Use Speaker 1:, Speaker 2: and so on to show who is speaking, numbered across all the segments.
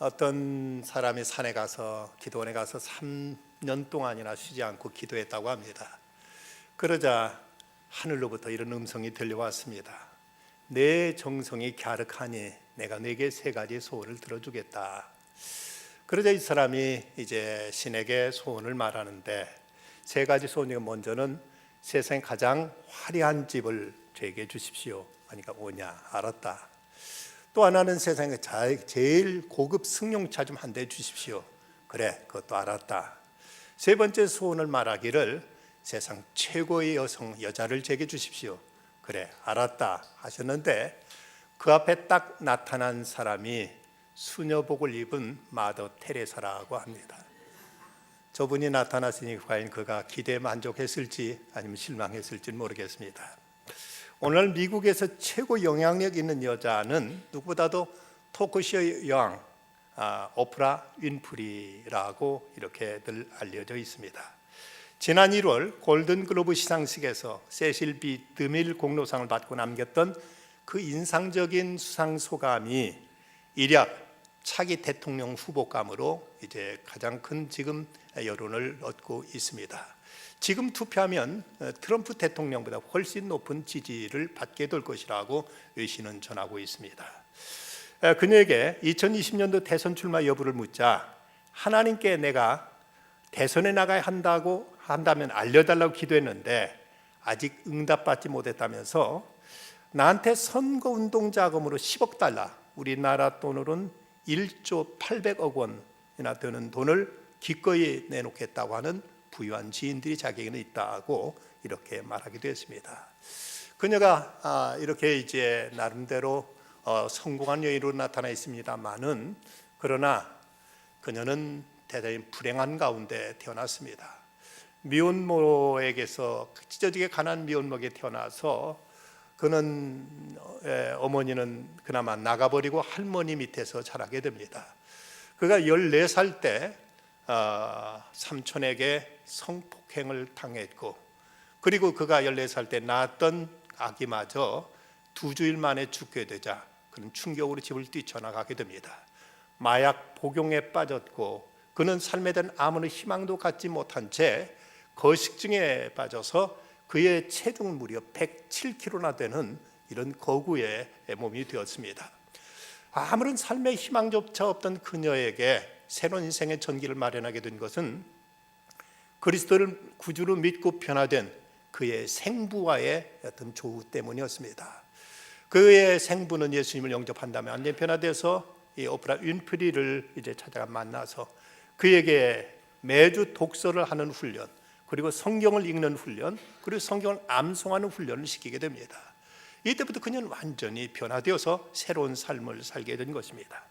Speaker 1: 어떤 사람이 산에 가서 기도원에 가서 3년 동안이나 쉬지 않고 기도했다고 합니다. 그러자 하늘로부터 이런 음성이 들려왔습니다. 내 정성이 갸륵하니 내가 네게 3가지 소원을 들어주겠다. 그러자 이 사람이 이제 신에게 소원을 말하는데 3가지 소원 중 먼저는 세상에 가장 화려한 집을 저에게 주십시오. 그러니까 뭐냐? 알았다. 또 하나는 세상에 제일 고급 승용차 좀 한 대 주십시오. 그래, 그것도 알았다. 3번째 소원을 말하기를 세상 최고의 여자를 제게 주십시오. 그래, 알았다 하셨는데 그 앞에 딱 나타난 사람이 수녀복을 입은 마더 테레사라고 합니다. 저분이 나타났으니 과연 그가 기대에 만족했을지 아니면 실망했을지 모르겠습니다. 오늘 미국에서 최고 영향력 있는 여자는 누구보다도 토크쇼 여왕 오프라 윈프리라고 이렇게들 알려져 있습니다. 지난 1월 골든글로브 시상식에서 세실 B 드밀 공로상을 받고 남겼던 그 인상적인 수상 소감이 일약 차기 대통령 후보감으로 이제 가장 큰 지금 여론을 얻고 있습니다. 지금 투표하면 트럼프 대통령보다 훨씬 높은 지지를 받게 될 것이라고 외신은 전하고 있습니다. 그녀에게 2020년도 대선 출마 여부를 묻자 하나님께 내가 대선에 나가야 한다면 알려달라고 기도했는데 아직 응답받지 못했다면서 나한테 선거운동 자금으로 10억 달러, 우리나라 돈으로는 1조 800억 원이나 되는 돈을 기꺼이 내놓겠다고 하는 부유한 지인들이 자기에게는 있다고 이렇게 말하기도 했습니다. 그녀가 이렇게 이제 나름대로 성공한 여인으로 나타나 있습니다만은 그러나 그녀는 대단히 불행한 가운데 태어났습니다. 미혼모에게서 찢어지게 가난한 미혼모에게 태어나서 그는 어머니는 그나마 나가버리고 할머니 밑에서 자라게 됩니다. 그가 14살 때 삼촌에게 성폭행을 당했고 그리고 그가 14살 때 낳았던 아기마저 2주일 만에 죽게 되자 그는 충격으로 집을 뛰쳐나가게 됩니다. 마약 복용에 빠졌고 그는 삶에 대한 아무런 희망도 갖지 못한 채 거식증에 빠져서 그의 체중은 무려 107kg나 되는 이런 거구의 몸이 되었습니다. 아무런 삶의 희망조차 없던 그녀에게 새로운 인생의 전기를 마련하게 된 것은 그리스도를 구주로 믿고 변화된 그의 생부와의 어떤 조우 때문이었습니다. 그의 생부는 예수님을 영접한다면 완전히 변화돼서 이 오프라 윈프리를 이제 찾아가 만나서 그에게 매주 독서를 하는 훈련, 그리고 성경을 읽는 훈련, 그리고 성경을 암송하는 훈련을 시키게 됩니다. 이때부터 그녀는 완전히 변화되어서 새로운 삶을 살게 된 것입니다.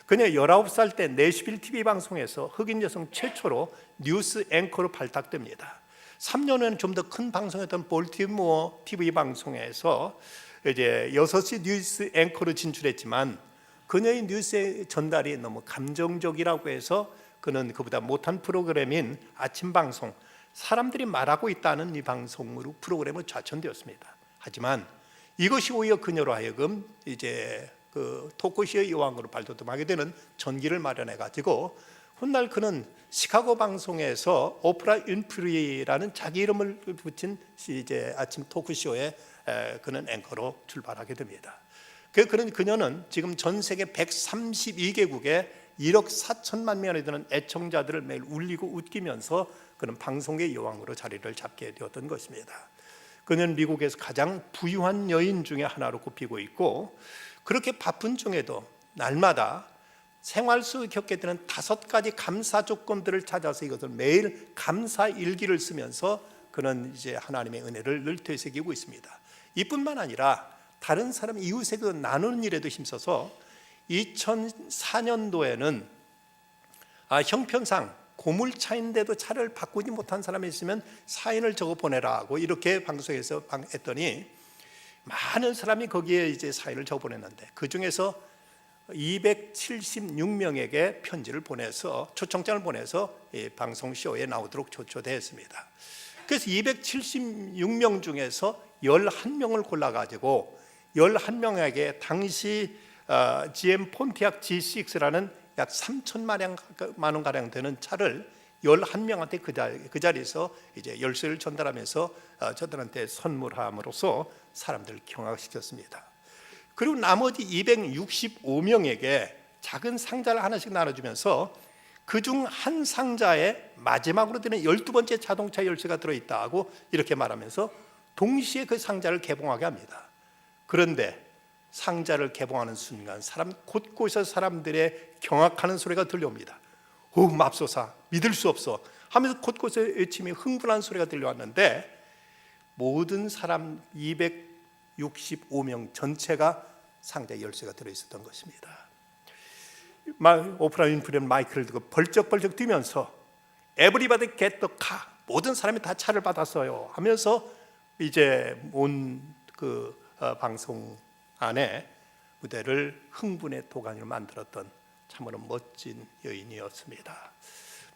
Speaker 1: 그녀 19살 때 내슈빌 TV 방송에서 흑인 여성 최초로 뉴스 앵커로 발탁됩니다. 3년 후에는 좀 더 큰 방송이었던 볼티모어 TV 방송에서 이제 6시 뉴스 앵커로 진출했지만 그녀의 뉴스의 전달이 너무 감정적이라고 해서 그는 그보다 못한 프로그램인 아침 방송, 사람들이 말하고 있다는 이 방송으로 프로그램은 좌천되었습니다. 하지만 이것이 오히려 그녀로 하여금 이제 그 토크쇼의 여왕으로 발돋움하게 되는 전기를 마련해 가지고 훗날 그는 시카고 방송에서 오프라 윈프리라는 자기 이름을 붙인 이제 아침 토크쇼에 그는 앵커로 출발하게 됩니다. 그녀는 지금 전 세계 132개국에 1억 4천만 명이 되는 애청자들을 매일 울리고 웃기면서 그는 방송의 여왕으로 자리를 잡게 되었던 것입니다. 그는 미국에서 가장 부유한 여인 중에 하나로 꼽히고 있고 그렇게 바쁜 중에도 날마다 생활 속에 겪게 되는 5가지 감사 조건들을 찾아서 이것을 매일 감사 일기를 쓰면서 그는 이제 하나님의 은혜를 늘 되새기고 있습니다. 이뿐만 아니라 다른 사람 이웃에게 나누는 일에도 힘써서 2004년도에는 형편상 고물차인데도 차를 바꾸지 못한 사람이 있으면 사인을 적어 보내라고 이렇게 방송에서 했더니 많은 사람이 거기에 이제 사인을 적어 보냈는데 그 중에서 276명에게 편지를 보내서 초청장을 보내서 방송 쇼에 나오도록 조처됐습니다. 그래서 276명 중에서 11명을 골라가지고 11명에게 당시 GM 폰티악 G6라는 약 3천만 원 가량 되는 차를 11명한테 그 자리에서 이제 열쇠를 전달하면서 저들한테 선물함으로써 사람들을 경악시켰습니다. 그리고 나머지 265명에게 작은 상자를 하나씩 나눠주면서 그중 한 상자에 마지막으로 드는 12번째 자동차 열쇠가 들어있다고 이렇게 말하면서 동시에 그 상자를 개봉하게 합니다. 그런데 상자를 개봉하는 순간 사람 곳곳에서 사람들의 경악하는 소리가 들려옵니다. 오, 맙소사, 믿을 수 없어 하면서 곳곳에 외침이 흥분한 소리가 들려왔는데 모든 사람 265명 전체가 상자에 열쇠가 들어있었던 것입니다. 오프라 윈프리는 마이크를 들고 벌쩍벌쩍 뛰면서 Everybody get the car, 모든 사람이 다 차를 받았어요 하면서 이제 온 방송 안에 무대를 흥분의 도가니로 만들었던 참으로 멋진 여인이었습니다.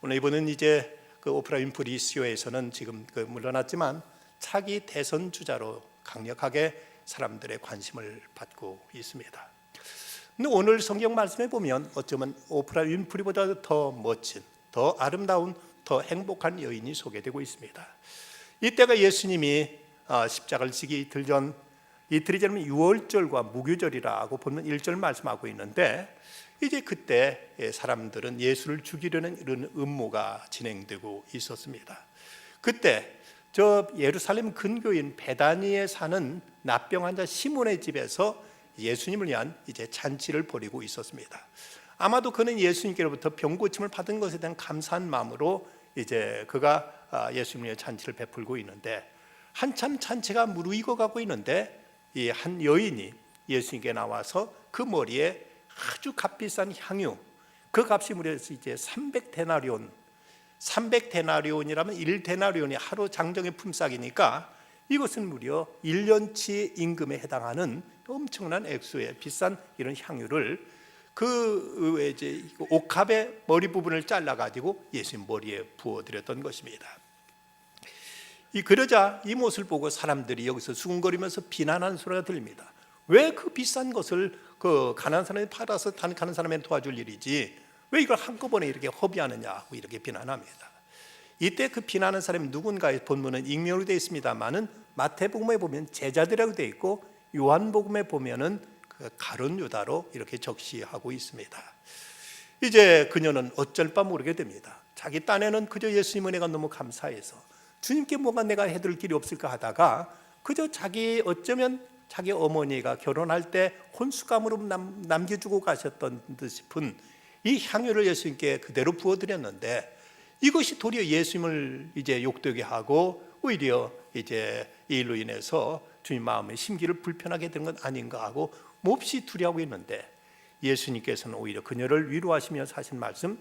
Speaker 1: 물론 이분은 이제 오프라 윈프리 CEO에서는 지금 물러났지만 차기 대선 주자로 강력하게 사람들의 관심을 받고 있습니다. 근데 오늘 성경 말씀에 보면 어쩌면 오프라 윈프리보다 더 멋진, 더 아름다운, 더 행복한 여인이 소개되고 있습니다. 이때가 예수님이 십자가를 지기 이틀 전, 이틀이 지나면 유월절과 무교절이라고 보면 1절 말씀하고 있는데 이제 그때 사람들은 예수를 죽이려는 이런 음모가 진행되고 있었습니다. 그때 저 예루살렘 근교인 베다니에 사는 납병 환자 시몬의 집에서 예수님을 위한 이제 잔치를 벌이고 있었습니다. 아마도 그는 예수님께로부터 병 고침을 받은 것에 대한 감사한 마음으로 이제 그가 예수님을 위해 잔치를 베풀고 있는데 한참 잔치가 무르익어 가고 있는데 이 한 여인이 예수님께 나와서 그 머리에 아주 값비싼 향유, 그 값이 무려 이제 300데나리온, 300데나리온이라면 1데나리온이 하루 장정의 품삯이니까 이것은 무려 1년치 임금에 해당하는 엄청난 액수의 비싼 이런 향유를 그 이제 옥합의 머리 부분을 잘라 가지고 예수님 머리에 부어 드렸던 것입니다. 그러자 이 모습을 보고 사람들이 여기서 수군거리면서 비난하는 소리가 들립니다. 왜 그 비싼 것을 그 가난한 사람이 팔아서 가는 사람에게 도와줄 일이지 왜 이걸 한꺼번에 이렇게 허비하느냐고 이렇게 비난합니다. 이때 그 비난하는 사람이 누군가의 본문은 익명으로 되어 있습니다만은 마태복음에 보면 제자들이라고 되어 있고 요한복음에 보면은 그 가룟 유다로 이렇게 적시하고 있습니다. 이제 그녀는 어쩔 바 모르게 됩니다. 자기 딴에는 그저 예수님 은혜가 너무 감사해서 주님께 뭐가 내가 해드릴 길이 없을까 하다가 그저 어쩌면 자기 어머니가 결혼할 때 혼수감으로 남겨주고 가셨던 듯 싶은 이 향유를 예수님께 그대로 부어드렸는데 이것이 도리어 예수님을 이제 욕되게 하고 오히려 이제 이 일로 인해서 주님 마음의 심기를 불편하게 된 건 아닌가 하고 몹시 두려워하고 있는데 예수님께서는 오히려 그녀를 위로하시면서 하신 말씀,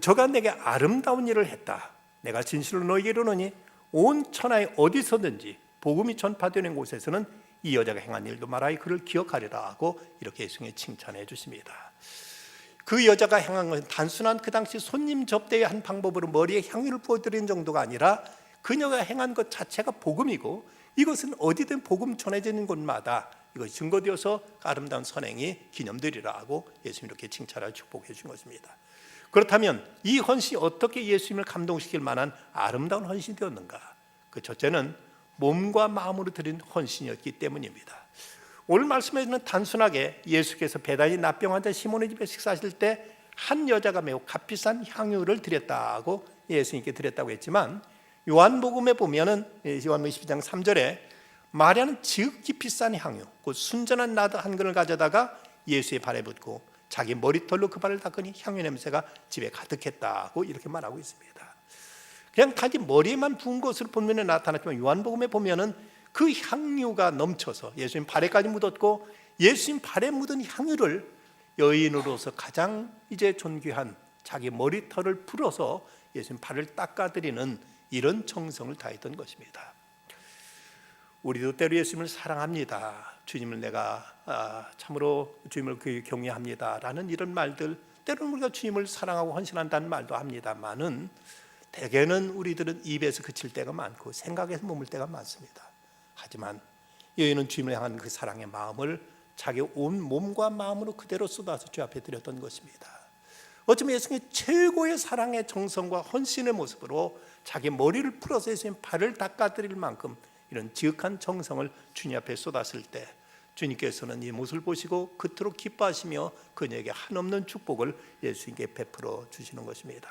Speaker 1: 저가 내게 아름다운 일을 했다. 내가 진실로 너에게 이르노니 온 천하에 어디서든지 복음이 전파되는 곳에서는 이 여자가 행한 일도 말하여 그를 기억하리라 하고 이렇게 예수님이 칭찬해 주십니다. 그 여자가 행한 것은 단순한 그 당시 손님 접대의 한 방법으로 머리에 향유를 부어드리는 정도가 아니라 그녀가 행한 것 자체가 복음이고 이것은 어디든 복음 전해지는 곳마다 이것이 증거되어서 아름다운 선행이 기념되리라 하고 예수님 이렇게 칭찬하여 축복해 준 것입니다. 그렇다면 이 헌신이 어떻게 예수님을 감동시킬 만한 아름다운 헌신이 되었는가? 그 첫째는 몸과 마음으로 드린 헌신이었기 때문입니다. 오늘 말씀에는 단순하게 예수께서 베다니 납병 환자 시몬의 집에 식사하실 때 한 여자가 매우 값비싼 향유를 드렸다고 예수님께 드렸다고 했지만 요한복음에 보면은 요한복음 12장 3절에 마리아는 지극히 비싼 향유, 곧 순전한 나드 한 근을 가져다가 예수의 발에 붓고 자기 머리털로 그 발을 닦으니 향유 냄새가 집에 가득했다고 이렇게 말하고 있습니다. 그냥 단지 머리에만 부은 것으로 본면에 나타났지만 요한복음에 보면은 그 향유가 넘쳐서 예수님 발에까지 묻었고 예수님 발에 묻은 향유를 여인으로서 가장 이제 존귀한 자기 머리털을 풀어서 예수님 발을 닦아드리는 이런 정성을 다했던 것입니다. 우리도 때로 예수님을 사랑합니다. 주님을 내가 참으로 주님을 경외합니다 라는 이런 말들, 때로는 우리가 주님을 사랑하고 헌신한다는 말도 합니다만은 대개는 우리들은 입에서 그칠 때가 많고 생각에서 머물 때가 많습니다. 하지만 여인은 주님을 향한 그 사랑의 마음을 자기 온 몸과 마음으로 그대로 쏟아서 주 앞에 드렸던 것입니다. 어쩌면 예수님의 최고의 사랑의 정성과 헌신의 모습으로 자기 머리를 풀어서 예수님 발을 닦아드릴 만큼 이런 지극한 정성을 주님 앞에 쏟았을 때 주님께서는 이 모습을 보시고 그토록 기뻐하시며 그녀에게 한없는 축복을 예수님께 베풀어 주시는 것입니다.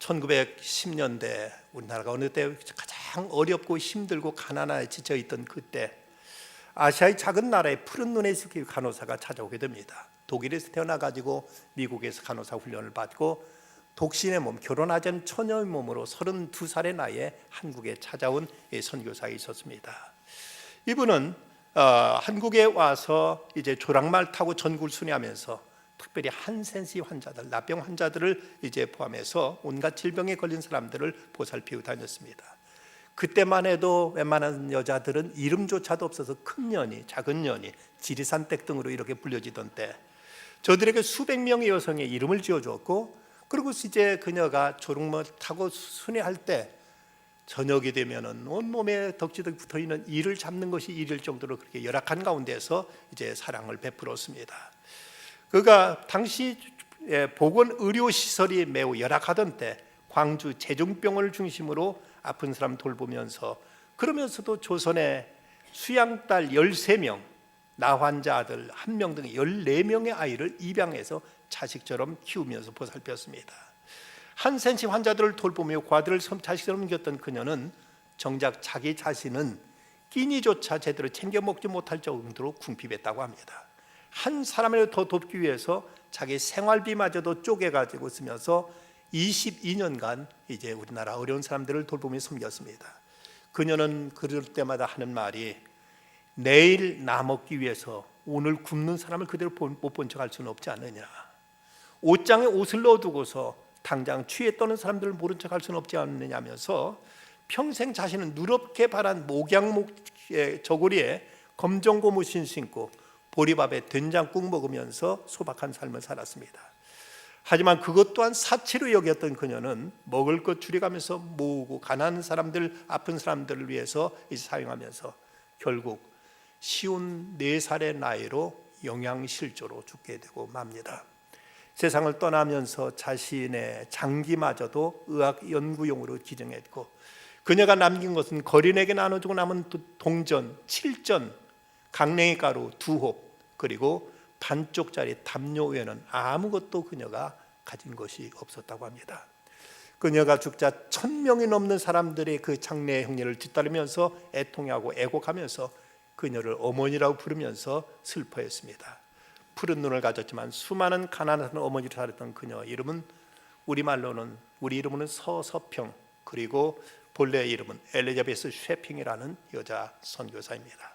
Speaker 1: 1910년대 우리나라가 어느 때 가장 어렵고 힘들고 가난에 지쳐있던 그때 아시아의 작은 나라에 푸른 눈의 숲의 간호사가 찾아오게 됩니다. 독일에서 태어나가지고 미국에서 간호사 훈련을 받고 독신의 몸, 결혼하지 않은 처녀의 몸으로 32살의 나이에 한국에 찾아온 선교사가 있었습니다. 이분은 한국에 와서 이제 조랑말 타고 전국을 순회하면서 특별히 한센시 환자들, 납병 환자들을 이제 포함해서 온갖 질병에 걸린 사람들을 보살피고 다녔습니다. 그때만 해도 웬만한 여자들은 이름조차도 없어서 큰 년이, 작은 년이, 지리산댁 등으로 이렇게 불려지던 때 저들에게 수백 명의 여성의 이름을 지어주었고, 그리고 이제 그녀가 조랑말 타고 순회할 때 저녁이 되면은 온몸에 덕지덕지 붙어있는 이를 잡는 것이 일일 정도로 그렇게 열악한 가운데서 이제 사랑을 베풀었습니다. 그가 당시 보건 의료 시설이 매우 열악하던 때 광주 제중병원을 중심으로 아픈 사람 돌보면서, 그러면서도 조선의 수양딸 13명, 나환자 아들 1명 등 14명의 아이를 입양해서 자식처럼 키우면서 보살폈습니다. 한센시 환자들을 돌보며 과들을 자식처럼 섬겼던 그녀는 정작 자기 자신은 끼니조차 제대로 챙겨 먹지 못할 정도로 궁핍했다고 합니다. 한 사람을 더 돕기 위해서 자기 생활비마저도 쪼개가지고 쓰면서 22년간 이제 우리나라 어려운 사람들을 돌보며 섬겼습니다. 그녀는 그럴 때마다 하는 말이, 내일 나 먹기 위해서 오늘 굶는 사람을 그대로 못 본 척 할 수는 없지 않느냐, 옷장에 옷을 넣어두고서 당장 취해 떠는 사람들을 모른 척 할 수는 없지 않느냐 하면서 평생 자신은 누렇게 바란 목양목 저고리에 검정 고무신 신고 보리밥에 된장국 먹으면서 소박한 삶을 살았습니다. 하지만 그것 또한 사치로 여겼던 그녀는 먹을 것 줄여가면서 모으고 가난한 사람들, 아픈 사람들을 위해서 사용하면서 결국 54살의 나이로 영양실조로 죽게 되고 맙니다. 세상을 떠나면서 자신의 장기마저도 의학 연구용으로 기증했고, 그녀가 남긴 것은 거린에게 나눠주고 남은 동전 7전, 강냉이 가루 2홉, 그리고 반쪽짜리 담요 외에는 아무것도 그녀가 가진 것이 없었다고 합니다. 그녀가 죽자 1000명이 넘는 사람들의 그 장례 행렬을 뒤따르면서 애통하고 애곡하면서 그녀를 어머니라고 부르면서 슬퍼했습니다. 푸른 눈을 가졌지만 수많은 가난한 어머니를 살았던 그녀 이름은 우리 이름은 서서평, 그리고 본래 이름은 엘리자베스 쉐핑이라는 여자 선교사입니다.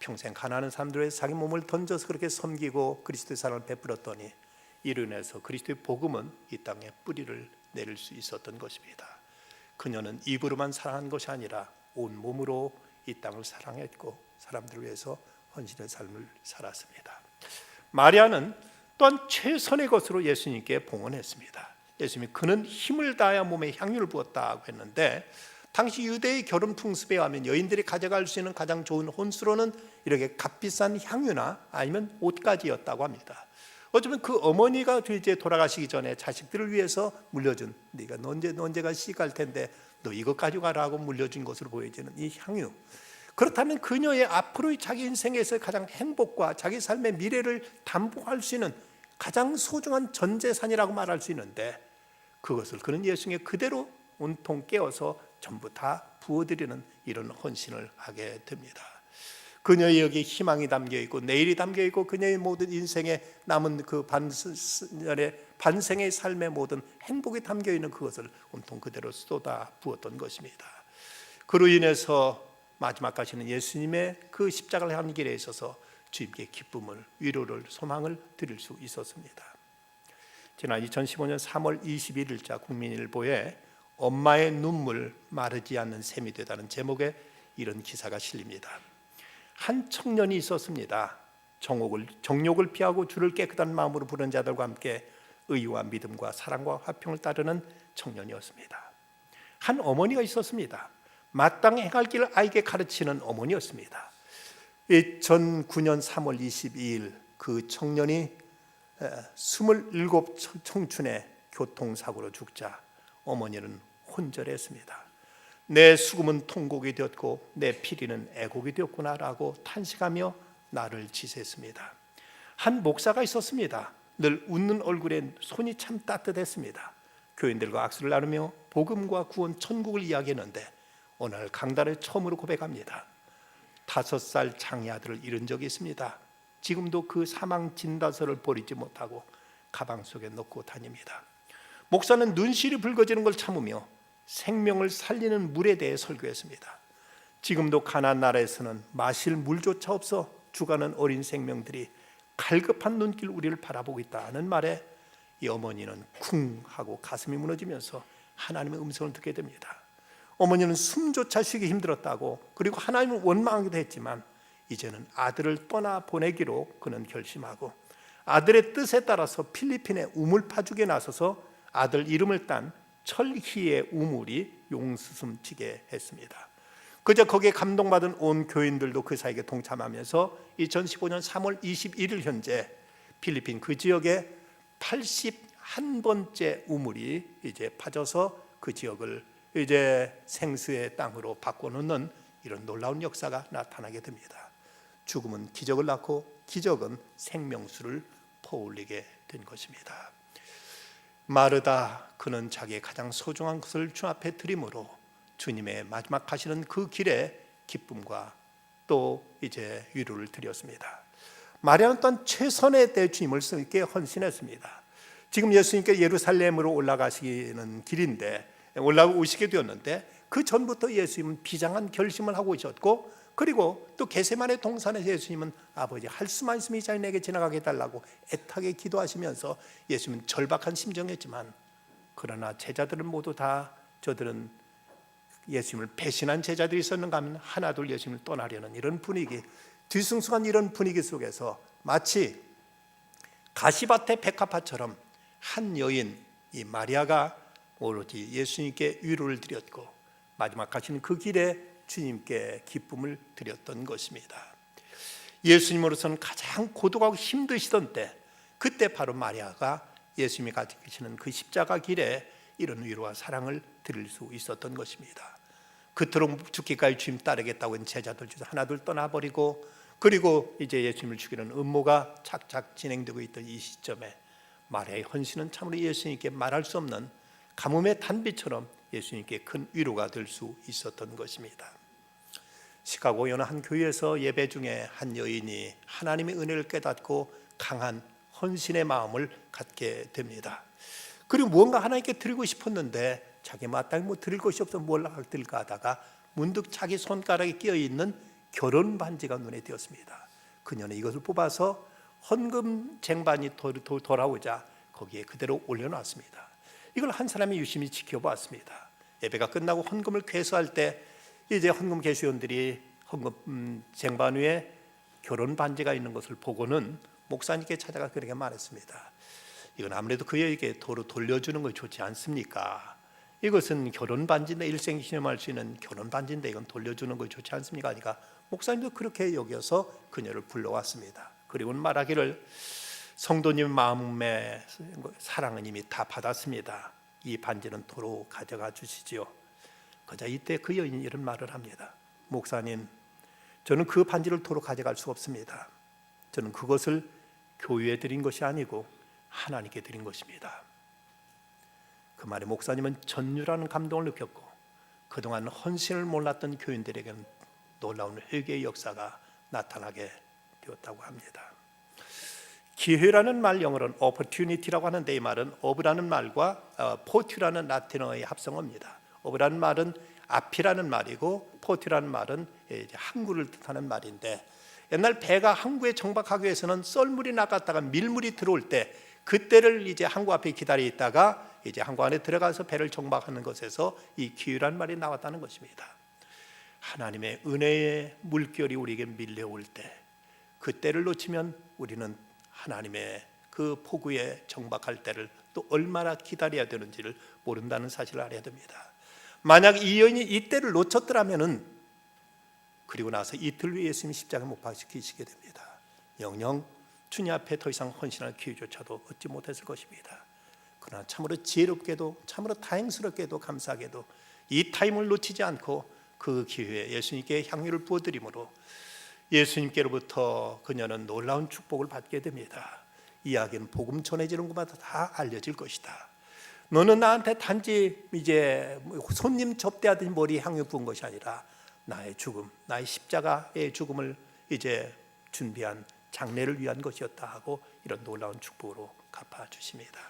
Speaker 1: 평생 가난한 사람들의 자기 몸을 던져서 그렇게 섬기고 그리스도의 사랑을 베풀었더니 이로 인해서 그리스도의 복음은 이 땅에 뿌리를 내릴 수 있었던 것입니다. 그녀는 입으로만 사랑한 것이 아니라 온 몸으로 이 땅을 사랑했고 사람들을 위해서 헌신의 삶을 살았습니다. 마리아는 또한 최선의 것으로 예수님께 봉헌했습니다. 예수님이 그는 힘을 다하여 몸에 향유를 부었다고 했는데, 당시 유대의 결혼 풍습에 의하면 여인들이 가져갈 수 있는 가장 좋은 혼수로는 이렇게 값비싼 향유나 아니면 옷까지였다고 합니다. 어쩌면 그 어머니가 이제 돌아가시기 전에 자식들을 위해서 물려준, 네가 언제가 시갈 텐데 너 이거 가져가라고 물려준 것으로 보여지는 이 향유, 그렇다면 그녀의 앞으로의 자기 인생에서 가장 행복과 자기 삶의 미래를 담보할 수 있는 가장 소중한 전 재산이라고 말할 수 있는데, 그것을 그는 예수님께 그대로 온통 깨어서 전부 다 부어드리는 이런 헌신을 하게 됩니다. 그녀의 여기 희망이 담겨있고 내일이 담겨있고 그녀의 모든 인생에 남은 그 반생의 삶의 모든 행복이 담겨있는 그것을 온통 그대로 쏟아 부었던 것입니다. 그로 인해서 마지막 가시는 예수님의 그 십자가를 향하는 길에 있어서 주님께 기쁨을, 위로를, 소망을 드릴 수 있었습니다. 지난 2015년 3월 21일자 국민일보에 엄마의 눈물 마르지 않는 샘이 되다는 제목의 이런 기사가 실립니다. 한 청년이 있었습니다. 정욕을 피하고 주를 깨끗한 마음으로 부르는 자들과 함께 의와 믿음과 사랑과 화평을 따르는 청년이었습니다. 한 어머니가 있었습니다. 마땅히 행할 길을 아이에게 가르치는 어머니였습니다. 2009년 3월 22일 그 청년이 27 청춘의 교통사고로 죽자 어머니는 혼절했습니다. 내 수금은 통곡이 되었고 내 피리는 애곡이 되었구나라고 탄식하며 나를 지새했습니다. 한 목사가 있었습니다. 늘 웃는 얼굴에 손이 참 따뜻했습니다. 교인들과 악수를 나누며 복음과 구원, 천국을 이야기했는데 어느 날 강단에 처음으로 고백합니다. 5살 장애 아들을 잃은 적이 있습니다. 지금도 그 사망 진단서를 버리지 못하고 가방 속에 넣고 다닙니다. 목사는 눈시리 붉어지는 걸 참으며 생명을 살리는 물에 대해 설교했습니다. 지금도 가나안 나라에서는 마실 물조차 없어 죽어가는 어린 생명들이 갈급한 눈길 우리를 바라보고 있다는 말에 이 어머니는 쿵 하고 가슴이 무너지면서 하나님의 음성을 듣게 됩니다. 어머니는 숨조차 쉬기 힘들었다고, 그리고 하나님을 원망하기도 했지만 이제는 아들을 떠나보내기로 그는 결심하고 아들의 뜻에 따라서 필리핀의 우물파죽에 나서서 아들 이름을 딴 철희의 우물이 용수숨치게 했습니다. 그저 거기에 감동받은 온 교인들도 그 사역에 동참하면서 2015년 3월 21일 현재 필리핀 그 지역에 81번째 우물이 이제 파져서 그 지역을 이제 생수의 땅으로 바꿔놓는 이런 놀라운 역사가 나타나게 됩니다. 죽음은 기적을 낳고 기적은 생명수를 퍼올리게 된 것입니다. 마르다, 그는 자기의 가장 소중한 것을 주 앞에 드림으로 주님의 마지막 가시는 그 길에 기쁨과 또 이제 위로를 드렸습니다. 마리아는 또한 최선의 때 주님을 쓰게 헌신했습니다. 지금 예수님께 예루살렘으로 올라가시는 길인데 올라오시게 되었는데 그 전부터 예수님은 비장한 결심을 하고 오셨고, 그리고 또 겟세마네 동산에서 예수님은 아버지 할 수만 있으면 이 잔이 내게 지나가게 해달라고 애타게 기도하시면서 예수님은 절박한 심정이었지만, 그러나 제자들은 모두 다 저들은 예수님을 배신한 제자들이 있었는가 하면 하나둘 예수님을 떠나려는 이런 분위기, 뒤숭숭한 이런 분위기 속에서 마치 가시밭의 백합화처럼 한 여인 이 마리아가 오로지 예수님께 위로를 드렸고 마지막 가시는 그 길에 주님께 기쁨을 드렸던 것입니다. 예수님으로서는 가장 고독하고 힘드시던 때, 그때 바로 마리아가 예수님이 가시는 그 십자가 길에 이런 위로와 사랑을 드릴 수 있었던 것입니다. 그토록 죽기까지 주님 따르겠다고 한 제자들 중에 하나둘 떠나버리고, 그리고 이제 예수님을 죽이는 음모가 착착 진행되고 있던 이 시점에 마리아의 헌신은 참으로 예수님께 말할 수 없는 가뭄의 단비처럼 예수님께 큰 위로가 될 수 있었던 것입니다. 시카고의 어느 한 교회에서 예배 중에 한 여인이 하나님의 은혜를 깨닫고 강한 헌신의 마음을 갖게 됩니다. 그리고 무언가 하나님께 드리고 싶었는데 자기 마땅히 드릴 것이 없어 뭘 드릴까 하다가 문득 자기 손가락에 끼어있는 결혼 반지가 눈에 띄었습니다. 그녀는 이것을 뽑아서 헌금 쟁반이 돌아오자 거기에 그대로 올려놨습니다. 이걸 한 사람이 유심히 지켜보았습니다. 예배가 끝나고 헌금을 괴수할 때 이제 헌금 개수원들이 헌금 쟁반 위에 결혼 반지가 있는 것을 보고는 목사님께 찾아가 그렇게 말했습니다. 이건 아무래도 그에게 도로 돌려주는 것이 좋지 않습니까? 이것은 결혼 반지인데 일생 기념할 수 있는 결혼 반지인데 이건 돌려주는 것이 좋지 않습니까? 하니까 목사님도 그렇게 여겨서 그녀를 불러왔습니다. 그리고는 말하기를 성도님 마음의 사랑은 이미 다 받았습니다. 이 반지는 도로 가져가 주시지요. 그자 이때 그 여인이 이런 말을 합니다. 목사님, 저는 그 반지를 도로 가져갈 수 없습니다. 저는 그것을 교회에 드린 것이 아니고 하나님께 드린 것입니다. 그 말에 목사님은 전율하는 감동을 느꼈고 그동안 헌신을 몰랐던 교인들에게는 놀라운 회개의 역사가 나타나게 되었다고 합니다. 기회라는 말 영어로는 opportunity라고 하는데 이 말은 of라는 말과 fortu라는 라틴어의 합성어입니다. of라는 말은 앞이라는 말이고 fortu라는 말은 항구를 뜻하는 말인데, 옛날 배가 항구에 정박하기 위해서는 썰물이 나갔다가 밀물이 들어올 때 그때를 이제 항구 앞에 기다려 있다가 이제 항구 안에 들어가서 배를 정박하는 것에서 이 기회라는 말이 나왔다는 것입니다. 하나님의 은혜의 물결이 우리에게 밀려올 때 그때를 놓치면 우리는 하나님의 그 폭우에 정박할 때를 또 얼마나 기다려야 되는지를 모른다는 사실을 알아야 됩니다. 만약 이 여인이 이때를 놓쳤더라면은 그리고 나서 이틀 후에 예수님이 십자가에 못 박히시게 됩니다. 영영 주님 앞에 더 이상 헌신할 기회조차도 얻지 못했을 것입니다. 그러나 참으로 지혜롭게도 참으로 다행스럽게도 감사하게도 이 타임을 놓치지 않고 그 기회에 예수님께 향유를 부어드림으로 예수님께로부터 그녀는 놀라운 축복을 받게 됩니다. 이야기는 복음 전해지는 곳마다 다 알려질 것이다. 너는 나한테 단지 이제 손님 접대하듯이 머리에 향유 부은 것이 아니라 나의 죽음, 나의 십자가의 죽음을 이제 준비한 장례를 위한 것이었다 하고 이런 놀라운 축복으로 갚아주십니다.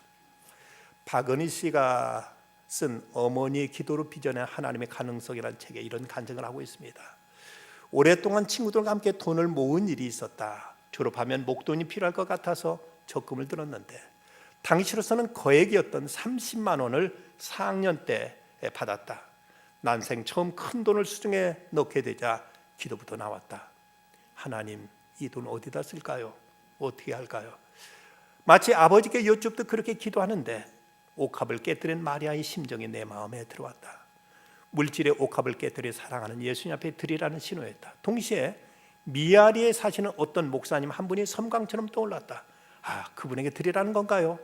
Speaker 1: 박은희 씨가 쓴 어머니의 기도로 빚어낸 하나님의 가능성이라는 책에 이런 간증을 하고 있습니다. 오랫동안 친구들과 함께 돈을 모은 일이 있었다. 졸업하면 목돈이 필요할 것 같아서 적금을 들었는데 당시로서는 거액이었던 30만 원을 4학년 때 받았다. 난생 처음 큰 돈을 수중에 넣게 되자 기도부터 나왔다. 하나님, 이 돈 어디다 쓸까요? 어떻게 할까요? 마치 아버지께 여쭙듯 그렇게 기도하는데 옥합을 깨뜨린 마리아의 심정이 내 마음에 들어왔다. 물질의 옥합을 깨뜨려 사랑하는 예수님 앞에 드리라는 신호였다. 동시에 미아리에 사시는 어떤 목사님 한 분이 섬광처럼 떠올랐다. 그분에게 드리라는 건가요?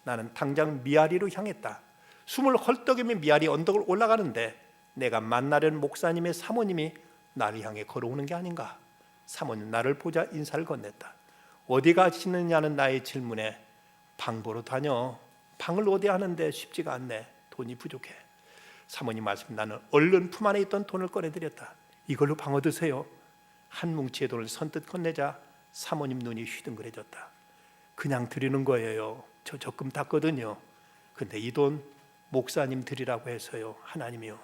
Speaker 1: 나는 당장 미아리로 향했다. 숨을 헐떡이며 미아리 언덕을 올라가는데 내가 만나려는 목사님의 사모님이 나를 향해 걸어오는 게 아닌가. 사모님 나를 보자 인사를 건넸다. 어디 가시느냐는 나의 질문에 방 보러 다녀. 방을 어디 하는데 쉽지가 않네. 돈이 부족해. 사모님 말씀, 나는 얼른 품 안에 있던 돈을 꺼내드렸다. 이걸로 방 얻으세요. 한 뭉치의 돈을 선뜻 건네자 사모님 눈이 휘둥그레졌다. 그냥 드리는 거예요. 저 적금 땄거든요. 근데 이 돈 목사님 드리라고 해서요. 하나님이요.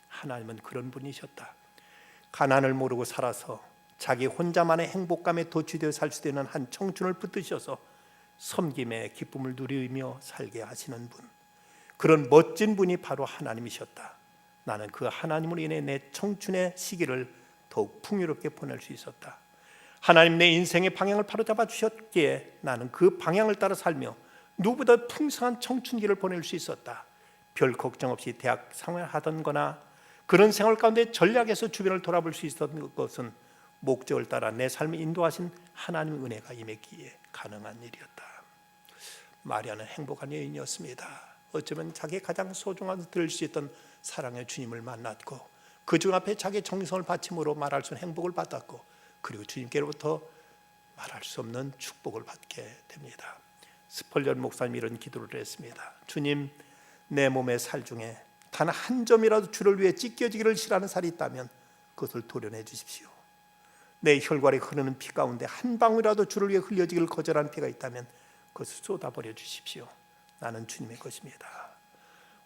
Speaker 1: 하나님은 그런 분이셨다. 가난을 모르고 살아서 자기 혼자만의 행복감에 도취되어 살 수 있는 한 청춘을 붙드셔서 섬김의 기쁨을 누리며 살게 하시는 분, 그런 멋진 분이 바로 하나님이셨다. 나는 그 하나님으로 인해 내 청춘의 시기를 더욱 풍요롭게 보낼 수 있었다. 하나님 내 인생의 방향을 바로잡아 주셨기에 나는 그 방향을 따라 살며 누구보다 풍성한 청춘기를 보낼 수 있었다. 별 걱정 없이 대학 생활하던 거나 그런 생활 가운데 전략에서 주변을 돌아볼 수 있었던 것은 목적을 따라 내 삶을 인도하신 하나님의 은혜가 임했기에 가능한 일이었다. 마리아는 행복한 여인이었습니다. 어쩌면 자기 가장 소중한 들을 수 있던 사랑의 주님을 만났고 그 주 앞에 자기 정성을 바침으로 말할 수 없는 행복을 받았고 그리고 주님께로부터 말할 수 없는 축복을 받게 됩니다. 스펄전 목사님이 이런 기도를 했습니다. 주님, 내 몸의 살 중에 단 한 점이라도 주를 위해 찢겨지기를 싫어하는 살이 있다면 그것을 도려내 주십시오. 내 혈관에 흐르는 피 가운데 한 방울이라도 주를 위해 흘려지기를 거절하는 피가 있다면 그것을 쏟아버려 주십시오. 나는 주님의 것입니다.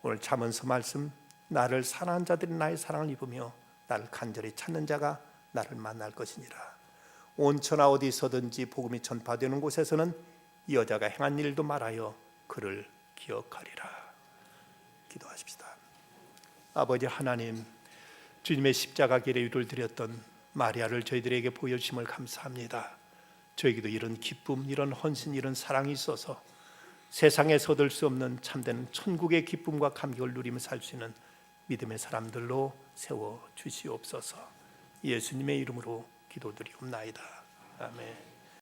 Speaker 1: 오늘 잠언서 말씀, 나를 사랑하는 자들이 나의 사랑을 입으며 나를 간절히 찾는 자가 나를 만날 것이니라. 온 천하 어디서든지 복음이 전파되는 곳에서는 이 여자가 행한 일도 말하여 그를 기억하리라. 기도하십시다. 아버지 하나님, 주님의 십자가 길에 유를 드렸던 마리아를 저희들에게 보여주심을 감사합니다. 저에게도 이런 기쁨, 이런 헌신, 이런 사랑이 있어서 세상에서 얻을 수 없는 참된 천국의 기쁨과 감격을 누리며 살 수 있는 믿음의 사람들로 세워 주시옵소서. 예수님의 이름으로 기도드리옵나이다. 아멘.